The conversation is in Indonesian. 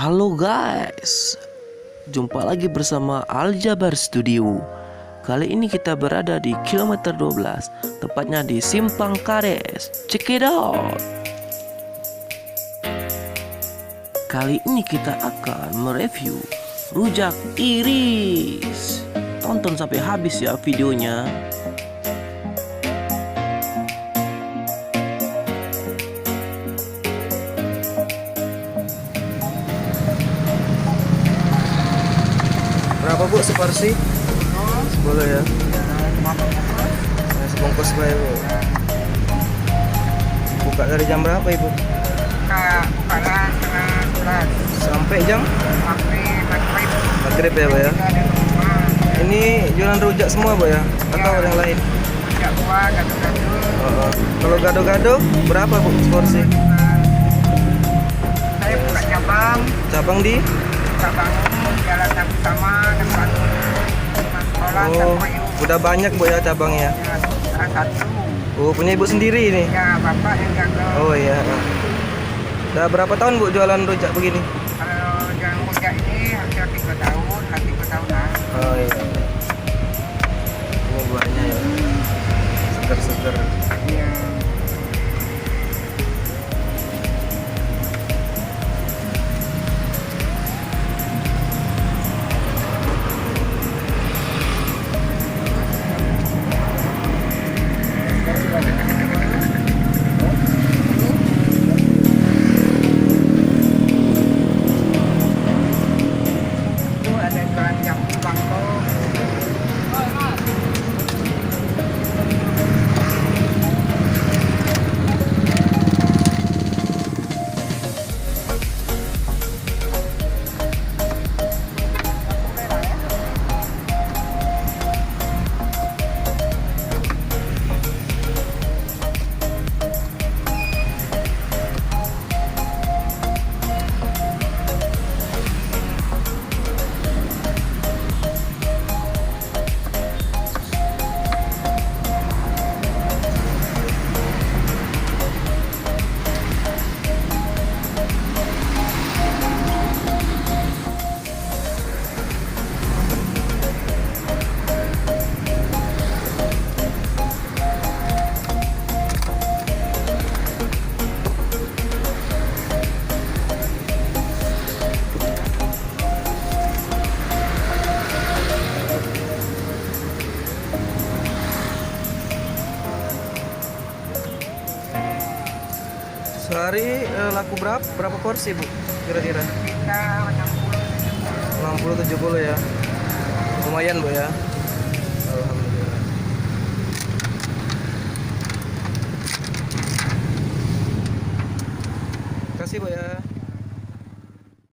Halo guys, jumpa lagi bersama Aljabar Studio. Kali ini kita berada di kilometer 12, tepatnya di Simpang Kades. Check it out. Kali ini kita akan mereview rujak iris. Tonton sampai habis ya videonya. Berapa bu seporsi? 10 ya. Nah, sebungkus baik bu. Buka dari jam berapa ibu? Buka setengah 11 Sampai jam sampai maghrib. maghrib ya bu ya. Ini jualan rujak semua bu ya? Atau Ya. yang lain? Rujak buah, gado-gado. Oh. Kalau gado-gado berapa bu seporsi? Saya buka cabang di? Jalan Sapu Sama, tempat sekolah, Oh, tempat ibu. udah banyak bu ya cabangnya. Ya, salah satu. Oh, punya ibu sendiri ini? Ya, bapak yang jaga. Oh iya. Udah berapa tahun bu jualan rujak begini? Kalau yang rujak ini hampir 3 tahun, 3 tahunan. Oh iya. Ini buahnya ya. Seger-seger. Ya. Itu ada jualan jambu bangkok. Sehari laku berapa porsi bu? Kira-kira? Kita 60. 60-70 ya. Lumayan bu ya. Alhamdulillah. Terima kasih bu ya.